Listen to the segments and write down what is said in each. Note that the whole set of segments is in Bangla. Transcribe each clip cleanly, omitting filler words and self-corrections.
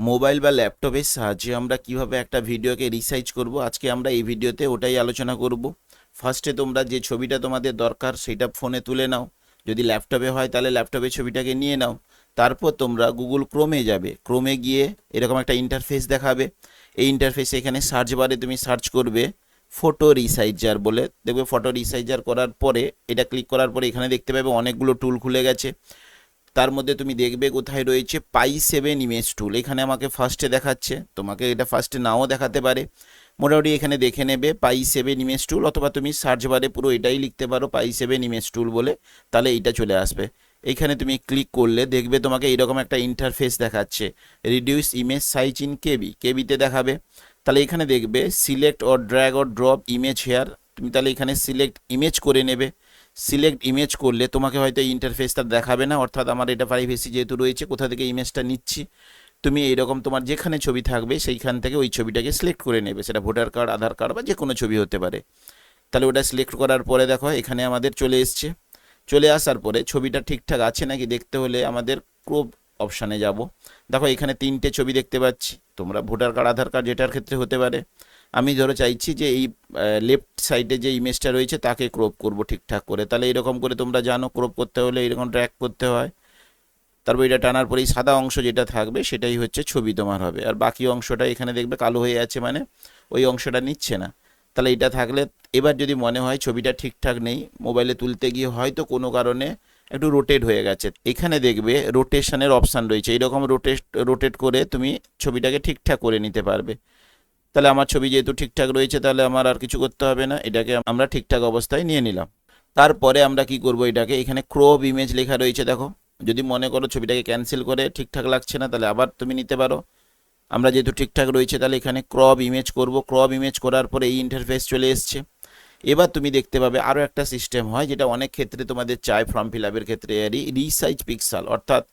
মোবাইল বা ল্যাপটপের সাহায্যে আমরা কিভাবে একটা ভিডিওকে রিসাইজ করব, আজকে আমরা এই ভিডিওতে ওটাই আলোচনা করব। ফার্স্টে তোমরা যে ছবিটা তোমাদের দরকার সেটা ফোনে তুলে নাও, যদি ল্যাপটপে হয় তাহলে ল্যাপটপে ছবিটাকে নিয়ে নাও। তারপর তোমরা গুগল ক্রোমে যাবে, ক্রোমে গিয়ে এরকম একটা ইন্টারফেস দেখাবে। এই ইন্টারফেসে এখানে সার্চ বারে তুমি সার্চ করবে ফটো রিসাইজার বলে, দেখবে ফটো রিসাইজার করার পরে এটা ক্লিক করার পরে এখানে দেখতে পাবে অনেকগুলো টুল খুলে গেছে। তার মধ্যে তুমি দেখবে কোথায় রয়েছে পাই7 ইমেজ টুল, এখানে আমাকে ফার্স্টে দেখাচ্ছে, তোমাকে এটা ফার্স্টে নাও দেখাতে পারে। মোটামুটি এখানে দেখে নেবে পাই7 ইমেজ টুল, অথবা তুমি সার্চ বারে পুরো এটাই লিখতে পারো পাই7 ইমেজ টুল বলে, তাহলে এইটা চলে আসবে। এইখানে তুমি ক্লিক করলে দেখবে তোমাকে এইরকম একটা ইন্টারফেস দেখাচ্ছে, reduce image size in KB, কেবিতে দেখাবে। তাহলে এখানে দেখবে select or drag or drop image here, তুমি তাহলে এখানে সিলেক্ট ইমেজ করে নেবে। সিলেক্ট ইমেজ করলে তোমাকে হয়তো এই ইন্টারফেসটা দেখাবে না, অর্থাৎ আমার এটা প্রাইভেসি যেহেতু রয়েছে, কোথা থেকে ইমেজটা নিচ্ছি তুমি এইরকম তোমার যেখানে ছবি থাকবে সেইখান থেকে ওই ছবিটাকে সিলেক্ট করে নেবে, সেটা ভোটার কার্ড, আধার কার্ড বা যে কোনো ছবি হতে পারে। তাহলে ওটা সিলেক্ট করার পরে দেখো এখানে আমাদের চলে এসছে। চলে আসার পরে ছবিটা ঠিকঠাক আছে নাকি দেখতে হলে আমাদের ক্রপ অপশানে যাব। দেখো এখানে 3টে ছবি দেখতে পাচ্ছি, তোমরা ভোটার কার্ড, আধার কার্ড যেটার ক্ষেত্রে হতে পারে। আমি ধরো চাইছি যে এই লেফট সাইডে যে ইমেজটা রয়েছে তাকে ক্রপ করব ঠিকঠাক করে, তাহলে এরকম করে তোমরা জানো ক্রপ করতে হলে এরকম ড্র্যাগ করতে হয়। তারপর এটা টানার পরে এই সাদা অংশ যেটা থাকবে সেটাই হচ্ছে ছবি তোমার হবে, আর বাকি অংশটা এখানে দেখবে কালো হয়ে আছে, মানে ওই অংশটা নিচ্ছে না। তাহলে এটা থাকলে এবার যদি মনে হয় ছবিটা ঠিকঠাক নেই, মোবাইলে তুলতে গিয়ে হয়তো কোনো কারণে একটু রোটেট হয়ে গেছে, এখানে দেখবে রোটেশনের অপশান রয়েছে, এইরকম রোটেট করে তুমি ছবিটাকে ঠিকঠাক করে নিতে পারবে। তাহলে আমার ছবি যেহেতু ঠিকঠাক রয়েছে তাহলে আমার আর কিছু করতে হবে না, এটাকে আমরা ঠিকঠাক অবস্থায় নিয়ে নিলাম। তারপরে আমরা কি করব, এটাকে এখানে ক্রপ ইমেজ লেখা রয়েছে দেখো, যদি মনে করো ছবিটাকে ক্যান্সেল করে ঠিকঠাক লাগছে না তাহলে আবার তুমি নিতে পারো। আমরা যেহেতু ঠিকঠাক রয়েছে তাহলে এখানে ক্রপ ইমেজ করব, ক্রপ ইমেজ করার পরে এই ইন্টারফেস চলে এসছে। এবার তুমি দেখতে পাবে আরও একটা সিস্টেম হয় যেটা অনেক ক্ষেত্রে তোমাদের চাই, ফর্ম ফিল আপের ক্ষেত্রে রিসাইজ পিক্সেল, অর্থাৎ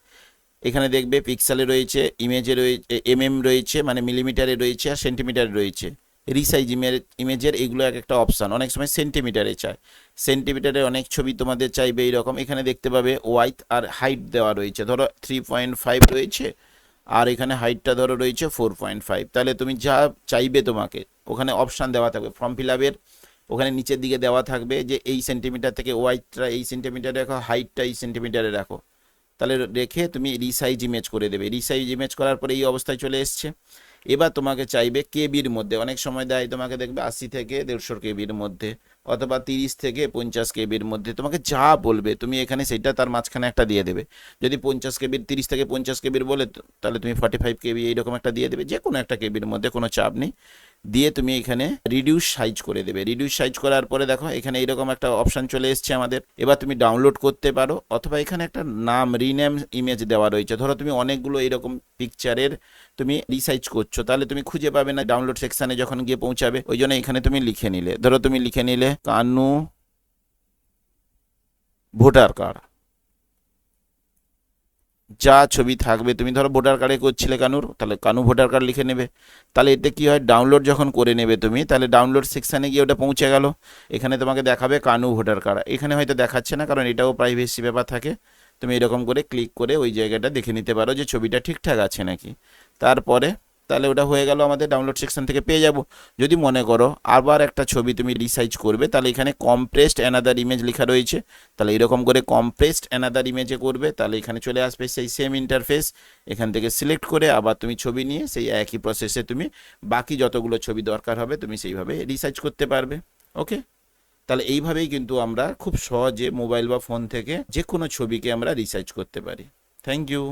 এখানে দেখবে পিক্সেলে রয়েছে, ইমেজে রয়েছে, রয়েছে মানে মিলিমিটারে রয়েছে, আর সেন্টিমিটারে রয়েছে। রিসাইজ ইমেজের এগুলো এক একটা অপশান, অনেক সময় সেন্টিমিটারে চায়, সেন্টিমিটারে অনেক ছবি তোমাদের চাইবে এইরকম। এখানে দেখতে পাবে ওয়াইথ আর হাইট দেওয়া রয়েছে, ধরো 3.5 রয়েছে, আর এখানে হাইটটা ধরো রয়েছে 4.5, তাহলে তুমি যা চাইবে তোমাকে ওখানে অপশান দেওয়া থাকবে। ফর্ম ফিল আপের ওখানে নিচের দিকে দেওয়া থাকবে যে এই সেন্টিমিটার থেকে ওয়াইথটা এই সেন্টিমিটারে রাখো, হাইটটা এই সেন্টিমিটারে রাখো, তাহলে রেখে তুমি রিসাইজ ইমেজ করে দেবে। রিসাইজ ইমেজ করার পরে এই অবস্থায় চলে এসছে। এবার তোমাকে চাইবে কেবির মধ্যে, অনেক সময় দেয় তোমাকে দেখবে 80 থেকে 150 কেবির মধ্যে, অথবা 30 থেকে 50 কেবির মধ্যে, তোমাকে যা বলবে তুমি এখানে সেটা তার মাঝখানে একটা দিয়ে দেবে। যদি 50 কেবির, 30 থেকে 50 কেবির বলে তাহলে তুমি 45 কেবি এইরকম একটা দিয়ে দেবে, যে কোনো একটা কেবির মধ্যে, কোনো চাপ নেই। দিয়ে তুমি এখানে রিডিউস সাইজ করে দেবে। রিডিউস সাইজ করার পরে দেখো এখানে এইরকম একটা অপশান চলে এসছে আমাদের। এবার তুমি ডাউনলোড করতে পারো, অথবা এখানে একটা নাম রিনেম ইমেজ দেওয়া রয়েছে। ধরো তুমি অনেকগুলো এইরকম পিকচারের তুমি রিসাইজ করছো, তাহলে তুমি খুঁজে পাবে না ডাউনলোড সেকশানে যখন গিয়ে পৌঁছাবে, ওই জন্য এখানে তুমি লিখে নিলে, ধরো তুমি লিখে নিলে কানু ভোটার কার্ড, যা ছবি থাকবে, তুমি ধরো ভোটার কার্ডে করছিলে কানুর, তাহলে কানু ভোটার কার্ড লিখে নেবে। তাহলে এতে কি হয়, ডাউনলোড যখন করে নেবে তুমি, তাহলে ডাউনলোড সেকশানে গিয়ে ওটা পৌঁছে গেল, এখানে তোমাকে দেখাবে কানু ভোটার কার্ড। এখানে হয়তো দেখাচ্ছে না, কারণ এটাও প্রাইভেসি ব্যাপার থাকে। তুমি এরকম করে ক্লিক করে ওই জায়গাটা দেখে নিতে পারো যে ছবিটা ঠিকঠাক আছে নাকি। তারপরে তাহলে ওটা হয়ে গেল, আমাদের ডাউনলোড সেকশন থেকে পেয়ে যাব। যদি মনে করো আবার একটা ছবি তুমি রিসাইজ করবে, তাহলে এখানে কম্প্রেসড অ্যানাদার ইমেজ লেখা রয়েছে, তাহলে এরকম করে কম্প্রেসড অ্যানাদার ইমেজে করবে, তাহলে এখানে চলে আসবে সেই সেম ইন্টারফেস। এখান থেকে সিলেক্ট করে আবার তুমি ছবি নিয়ে সেই একই প্রসেসে তুমি বাকি যতগুলো ছবি দরকার হবে তুমি সেইভাবে রিসাইজ করতে পারবে। ওকে, তাহলে এইভাবেই কিন্তু আমরা খুব সহজে মোবাইল বা ফোন থেকে যে কোনো ছবিকে আমরা রিসাইজ করতে পারি। Thank you.